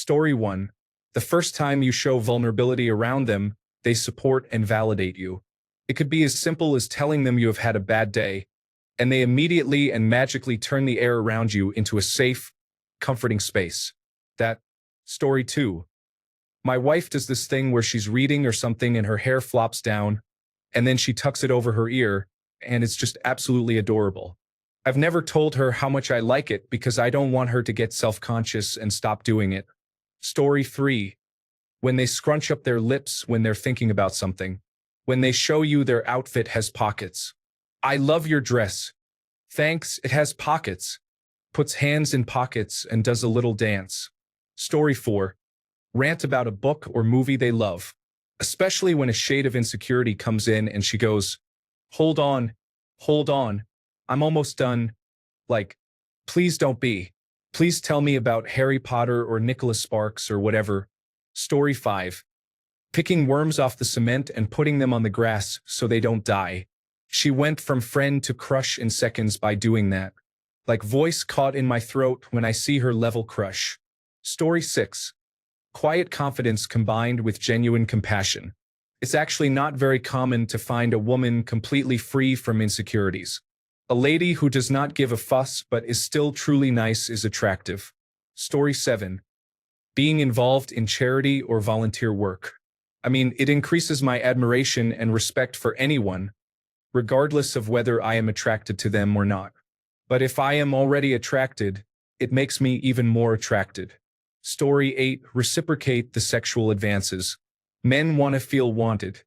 Story 1. The first time you show vulnerability around them, they support and validate you. It could be as simple as telling them you have had a bad day, and they immediately and magically turn the air around you into a safe, comforting space. Story 2. My wife does this thing where she's reading or something and her hair flops down, and then she tucks it over her ear, and it's just absolutely adorable. I've never told her how much I like it because I don't want her to get self-conscious and stop doing it. Story 3. When they scrunch up their lips when they're thinking about something. When they show you their outfit has pockets. I love your dress. Thanks, it has pockets. Puts hands in pockets and does a little dance. Story 4. Rant about a book or movie they love. Especially when a shade of insecurity comes in and she goes, hold on, I'm almost done. Like, please don't be. Please tell me about Harry Potter or Nicholas Sparks or whatever. Story 5. Picking worms off the cement and putting them on the grass so they don't die. She went from friend to crush in seconds by doing that. Like voice caught in my throat when I see her level crush. Story 6. Quiet confidence combined with genuine compassion. It's actually not very common to find a woman completely free from insecurities. A lady who does not give a fuss but is still truly nice is attractive. Story 7. Being involved in charity or volunteer work. It increases my admiration and respect for anyone, regardless of whether I am attracted to them or not. But if I am already attracted, it makes me even more attracted. Story 8. Reciprocate the sexual advances. Men want to feel wanted.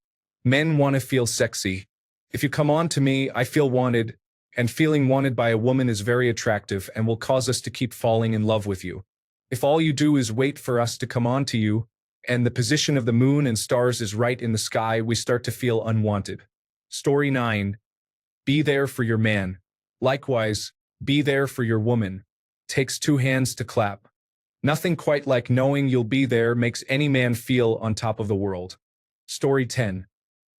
Men want to feel sexy. If you come on to me, I feel wanted, and feeling wanted by a woman is very attractive and will cause us to keep falling in love with you. If all you do is wait for us to come on to you, and the position of the moon and stars is right in the sky, we start to feel unwanted. Story 9. Be there for your man. Likewise, be there for your woman. Takes two hands to clap. Nothing quite like knowing you'll be there makes any man feel on top of the world. Story 10.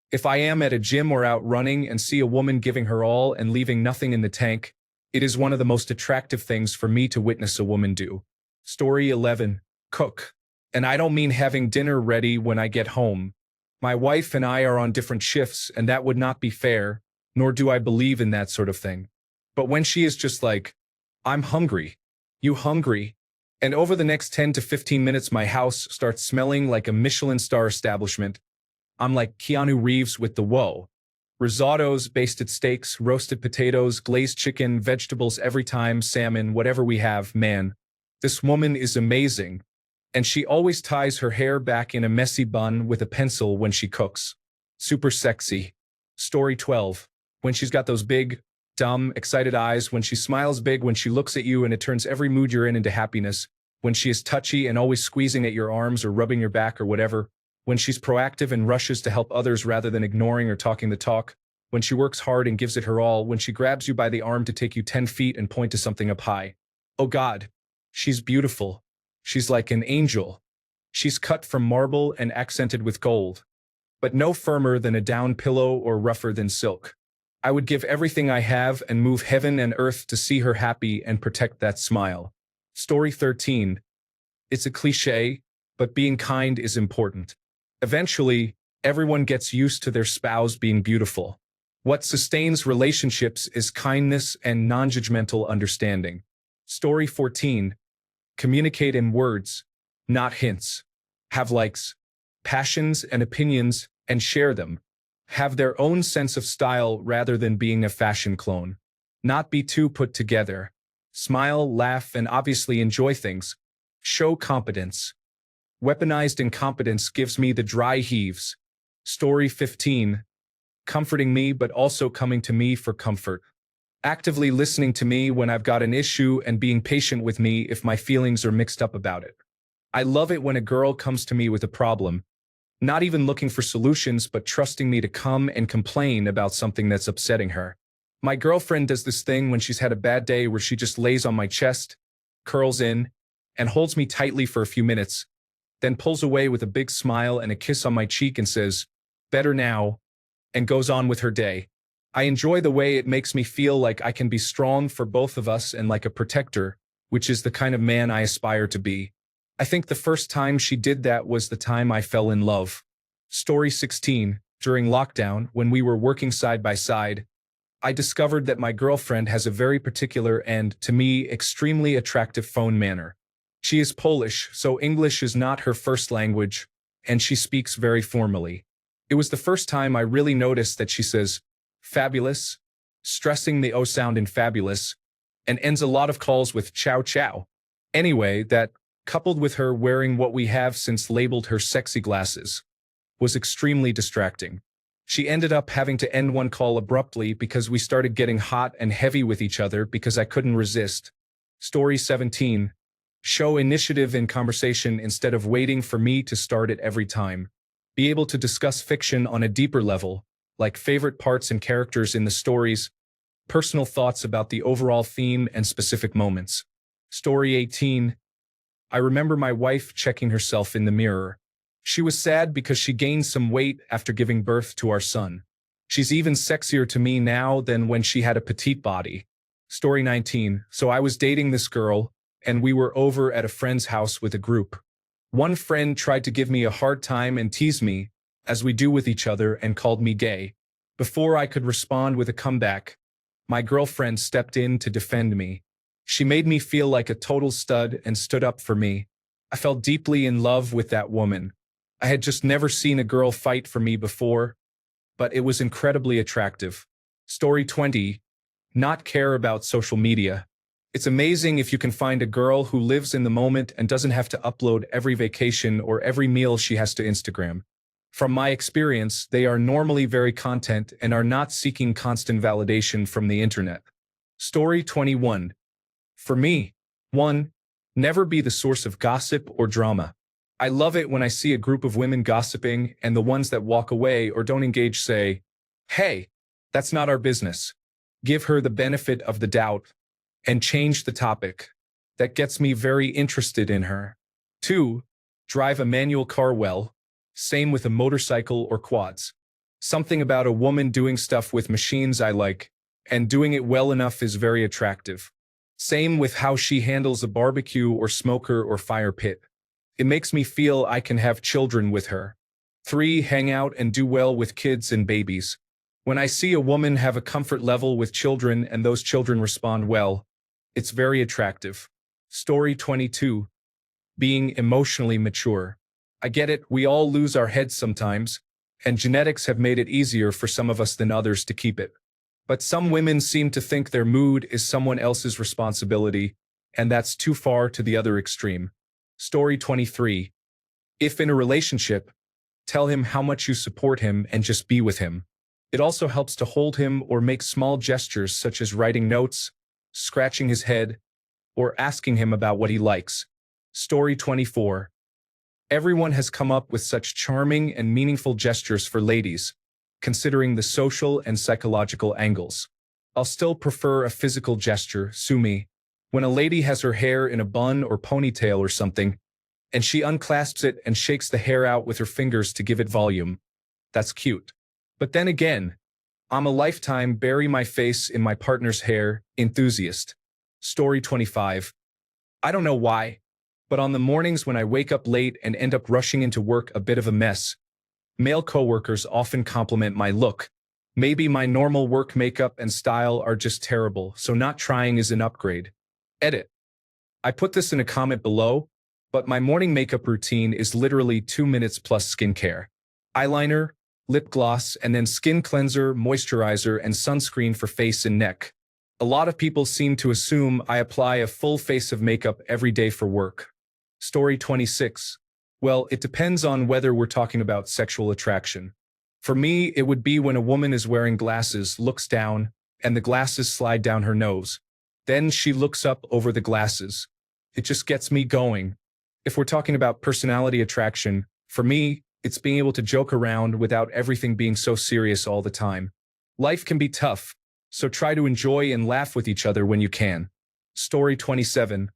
If I am at a gym or out running and see a woman giving her all and leaving nothing in the tank, it is one of the most attractive things for me to witness a woman do. Story 11. Cook. And I don't mean having dinner ready when I get home. My wife and I are on different shifts, and that would not be fair, nor do I believe in that sort of thing. But when she is just like, I'm hungry. You hungry? And over the next 10 to 15 minutes my house starts smelling like a Michelin star establishment. I'm like Keanu Reeves with the whoa. Risottos, basted steaks, roasted potatoes, glazed chicken, vegetables every time, salmon, whatever we have, man. This woman is amazing. And she always ties her hair back in a messy bun with a pencil when she cooks. Super sexy. Story 12. When she's got those big, dumb, excited eyes, when she smiles big, when she looks at you and it turns every mood you're in into happiness, when she is touchy and always squeezing at your arms or rubbing your back or whatever, when she's proactive and rushes to help others rather than ignoring or talking the talk, when she works hard and gives it her all, when she grabs you by the arm to take you 10 feet and point to something up high. Oh God, she's beautiful. She's like an angel. She's cut from marble and accented with gold, but no firmer than a down pillow or rougher than silk. I would give everything I have and move heaven and earth to see her happy and protect that smile. Story 13. It's a cliché, but being kind is important. Eventually, everyone gets used to their spouse being beautiful. What sustains relationships is kindness and non-judgmental understanding. Story 14. Communicate in words, not hints. Have likes, passions, and opinions, and share them. Have their own sense of style rather than being a fashion clone. Not be too put together. Smile, laugh, and obviously enjoy things. Show competence. Weaponized incompetence gives me the dry heaves. Story 15. Comforting me but also coming to me for comfort. Actively listening to me when I've got an issue and being patient with me if my feelings are mixed up about it. I love it when a girl comes to me with a problem, not even looking for solutions but trusting me to come and complain about something that's upsetting her. My girlfriend does this thing when she's had a bad day where she just lays on my chest, curls in, and holds me tightly for a few minutes, then pulls away with a big smile and a kiss on my cheek and says, "Better now," and goes on with her day. I enjoy the way it makes me feel like I can be strong for both of us and like a protector, which is the kind of man I aspire to be. I think the first time she did that was the time I fell in love. Story 16. During lockdown, when we were working side by side, I discovered that my girlfriend has a very particular and, to me, extremely attractive phone manner. She is Polish, so English is not her first language, and she speaks very formally. It was the first time I really noticed that she says, fabulous, stressing the O sound in fabulous, and ends a lot of calls with ciao ciao. Anyway, that, coupled with her wearing what we have since labeled her sexy glasses, was extremely distracting. She ended up having to end one call abruptly because we started getting hot and heavy with each other because I couldn't resist. Story 17. Show initiative in conversation instead of waiting for me to start it every time. Be able to discuss fiction on a deeper level, like favorite parts and characters in the stories, personal thoughts about the overall theme and specific moments. Story 18. I remember my wife checking herself in the mirror. She was sad because she gained some weight after giving birth to our son. She's even sexier to me now than when she had a petite body. Story 19. So I was dating this girl, and we were over at a friend's house with a group. One friend tried to give me a hard time and tease me, as we do with each other, and called me gay. Before I could respond with a comeback, my girlfriend stepped in to defend me. She made me feel like a total stud and stood up for me. I fell deeply in love with that woman. I had just never seen a girl fight for me before, but it was incredibly attractive. Story 20. Not care about social media. It's amazing if you can find a girl who lives in the moment and doesn't have to upload every vacation or every meal she has to Instagram. From my experience, they are normally very content and are not seeking constant validation from the internet. Story 21. For me, 1. Never be the source of gossip or drama. I love it when I see a group of women gossiping and the ones that walk away or don't engage say, hey, that's not our business. Give her the benefit of the doubt and change the topic. That gets me very interested in her. 2. Drive a manual car well. Same with a motorcycle or quads. Something about a woman doing stuff with machines I like, and doing it well enough is very attractive. Same with how she handles a barbecue or smoker or fire pit. It makes me feel I can have children with her. 3. Hang out and do well with kids and babies. When I see a woman have a comfort level with children and those children respond well, it's very attractive. Story 22. Being emotionally mature. I get it, we all lose our heads sometimes, and genetics have made it easier for some of us than others to keep it. But some women seem to think their mood is someone else's responsibility, and that's too far to the other extreme. Story 23. If in a relationship, tell him how much you support him and just be with him. It also helps to hold him or make small gestures such as writing notes, scratching his head, or asking him about what he likes. Story 24. Everyone has come up with such charming and meaningful gestures for ladies, considering the social and psychological angles. I'll still prefer a physical gesture, sue me. When a lady has her hair in a bun or ponytail or something, and she unclasps it and shakes the hair out with her fingers to give it volume, that's cute. But then again, I'm a lifetime bury my face in my partner's hair enthusiast. Story 25. I don't know why, but on the mornings when I wake up late and end up rushing into work a bit of a mess, male coworkers often compliment my look. Maybe my normal work makeup and style are just terrible, so not trying is an upgrade. Edit. I put this in a comment below, but my morning makeup routine is literally 2 minutes plus skincare. Eyeliner, lip gloss, and then skin cleanser, moisturizer, and sunscreen for face and neck. A lot of people seem to assume I apply a full face of makeup every day for work. Story 26. Well, it depends on whether we're talking about sexual attraction. For me, it would be when a woman is wearing glasses, looks down, and the glasses slide down her nose. Then she looks up over the glasses. It just gets me going. If we're talking about personality attraction, for me, it's being able to joke around without everything being so serious all the time. Life can be tough, so try to enjoy and laugh with each other when you can. Story 27.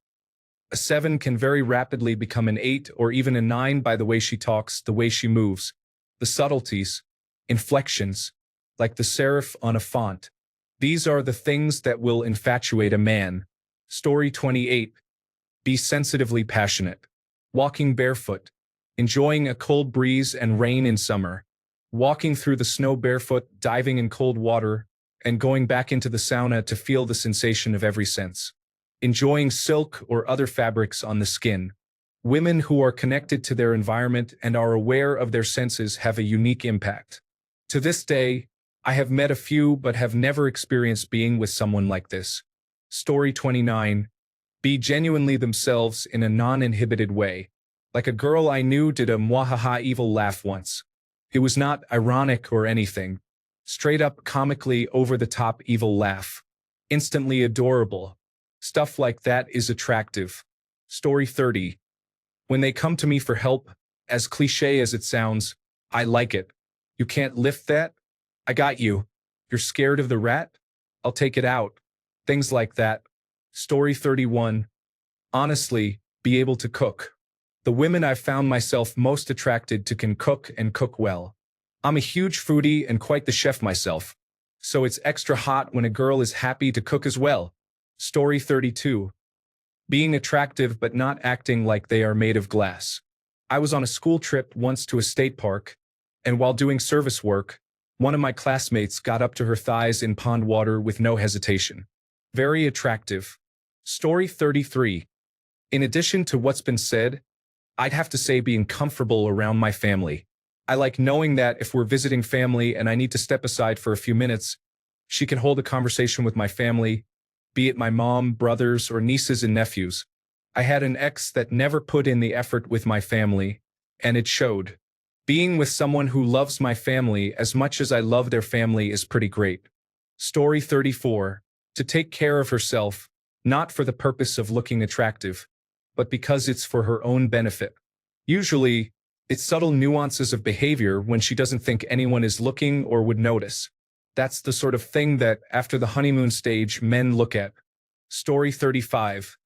A 7 can very rapidly become an 8 or even a 9 by the way she talks, the way she moves, the subtleties, inflections, like the serif on a font. These are the things that will infatuate a man. Story 28. Be sensitively passionate. walking barefoot, enjoying a cold breeze and rain in summer, walking through the snow barefoot, diving in cold water, and going back into the sauna to feel the sensation of every sense, enjoying silk or other fabrics on the skin. Women who are connected to their environment and are aware of their senses have a unique impact. To this day, I have met a few but have never experienced being with someone like this. Story 29. Be genuinely themselves in a non-inhibited way. Like a girl I knew did a mwahaha evil laugh once. It was not ironic or anything. Straight up comically over-the-top evil laugh. Instantly adorable. Stuff like that is attractive. Story 30. When they come to me for help, as cliché as it sounds, I like it. You can't lift that? I got you. You're scared of the rat? I'll take it out. Things like that. Story 31. Honestly, be able to cook. The women I've found myself most attracted to can cook and cook well. I'm a huge foodie and quite the chef myself. So it's extra hot when a girl is happy to cook as well. Story 32. Being attractive but not acting like they are made of glass. I was on a school trip once to a state park, and while doing service work, one of my classmates got up to her thighs in pond water with no hesitation. Very attractive. Story 33. In addition to what's been said, I'd have to say being comfortable around my family. I like knowing that if we're visiting family and I need to step aside for a few minutes, she can hold a conversation with my family, be it my mom, brothers, or nieces and nephews. I had an ex that never put in the effort with my family, and it showed. Being with someone who loves my family as much as I love their family is pretty great. Story 34. To take care of herself, not for the purpose of looking attractive, but because it's for her own benefit. Usually, it's subtle nuances of behavior when she doesn't think anyone is looking or would notice. That's the sort of thing that, after the honeymoon stage, men look at. Story 35.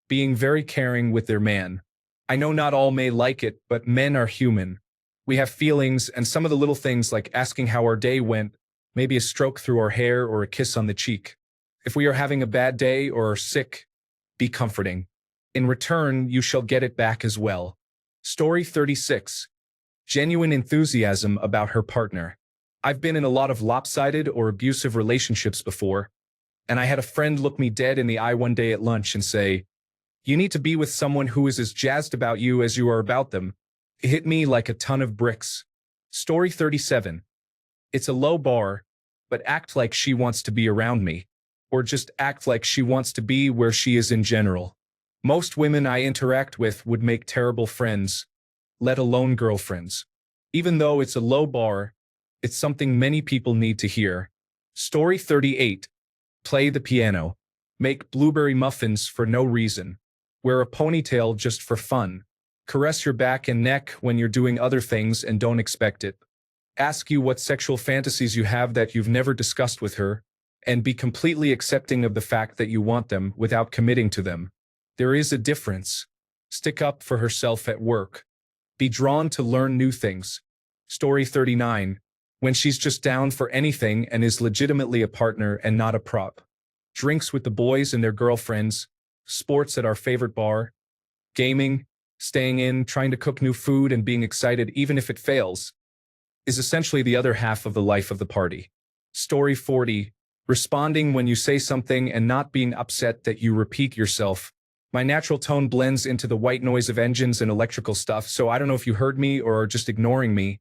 Being very caring with their man. I know not all may like it, but men are human. We have feelings, and some of the little things like asking how our day went, maybe a stroke through our hair or a kiss on the cheek. If we are having a bad day or are sick, be comforting. In return, you shall get it back as well. Story 36. Genuine enthusiasm about her partner. I've been in a lot of lopsided or abusive relationships before, and I had a friend look me dead in the eye one day at lunch and say, "You need to be with someone who is as jazzed about you as you are about them." It hit me like a ton of bricks. Story 37. It's a low bar, but act like she wants to be around me, or just act like she wants to be where she is in general. Most women I interact with would make terrible friends, let alone girlfriends. Even though it's a low bar, it's something many people need to hear. Story 38. Play the piano. Make blueberry muffins for no reason. Wear a ponytail just for fun. Caress your back and neck when you're doing other things and don't expect it. Ask you what sexual fantasies you have that you've never discussed with her, and be completely accepting of the fact that you want them without committing to them. There is a difference. Stick up for herself at work. Be drawn to learn new things. Story 39. When she's just down for anything and is legitimately a partner and not a prop. Drinks with the boys and their girlfriends, sports at our favorite bar, gaming, staying in, trying to cook new food and being excited even if it fails, is essentially the other half of the life of the party. Story 40. Responding when you say something and not being upset that you repeat yourself. My natural tone blends into the white noise of engines and electrical stuff, so I don't know if you heard me or are just ignoring me.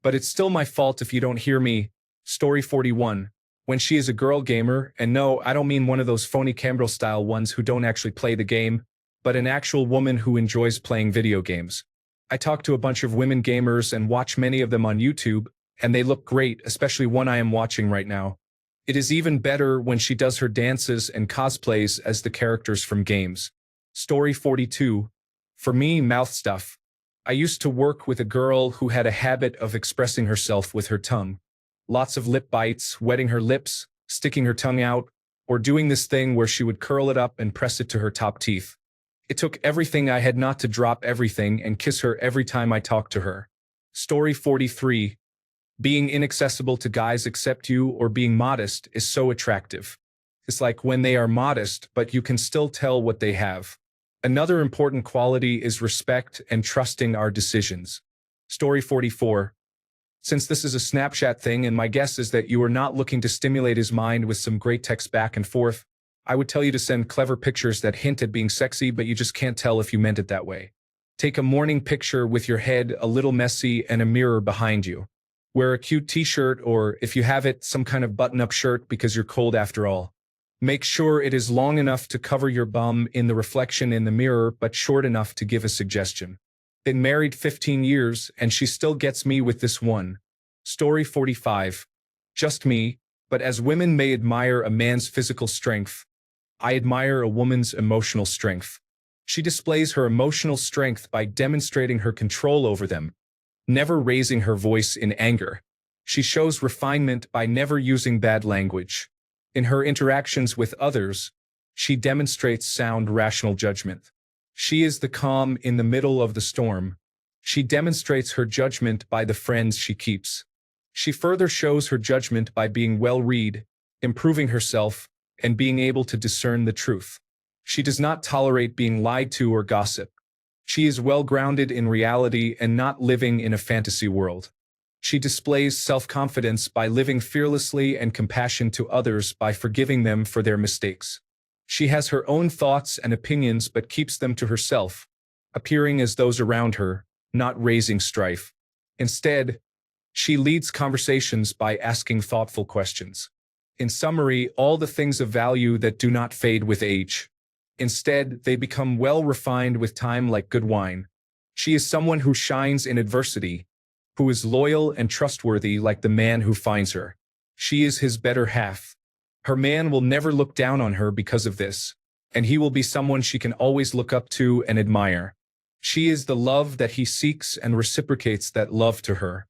But it's still my fault if you don't hear me. Story 41. When she is a girl gamer, and no, I don't mean one of those phony Cambrel-style ones who don't actually play the game, but an actual woman who enjoys playing video games. I talk to a bunch of women gamers and watch many of them on YouTube, and they look great, especially one I am watching right now. It is even better when she does her dances and cosplays as the characters from games. Story 42. For me, mouth stuff. I used to work with a girl who had a habit of expressing herself with her tongue. Lots of lip bites, wetting her lips, sticking her tongue out, or doing this thing where she would curl it up and press it to her top teeth. It took everything I had not to drop everything and kiss her every time I talked to her. Story 43. Being inaccessible to guys except you or being modest is so attractive. It's like when they are modest, but you can still tell what they have. Another important quality is respect and trusting our decisions. Story 44. Since this is a Snapchat thing and my guess is that you are not looking to stimulate his mind with some great text back and forth, I would tell you to send clever pictures that hint at being sexy, but you just can't tell if you meant it that way. Take a morning picture with your head a little messy and a mirror behind you. Wear a cute t-shirt or, if you have it, some kind of button-up shirt because you're cold after all. Make sure it is long enough to cover your bum in the reflection in the mirror, but short enough to give a suggestion. Been married 15 years, and she still gets me with this one. Story 45. Just me, but as women may admire a man's physical strength, I admire a woman's emotional strength. She displays her emotional strength by demonstrating her control over them, never raising her voice in anger. She shows refinement by never using bad language. In her interactions with others, she demonstrates sound, rational judgment. She is the calm in the middle of the storm. She demonstrates her judgment by the friends she keeps. She further shows her judgment by being well-read, improving herself, and being able to discern the truth. She does not tolerate being lied to or gossip. She is well-grounded in reality and not living in a fantasy world. She displays self-confidence by living fearlessly and compassion to others by forgiving them for their mistakes. She has her own thoughts and opinions but keeps them to herself, appearing as those around her, not raising strife. Instead, she leads conversations by asking thoughtful questions. In summary, all the things of value that do not fade with age. Instead, they become well-refined with time like good wine. She is someone who shines in adversity, who is loyal and trustworthy like the man who finds her. She is his better half. Her man will never look down on her because of this, and he will be someone she can always look up to and admire. She is the love that he seeks and reciprocates that love to her.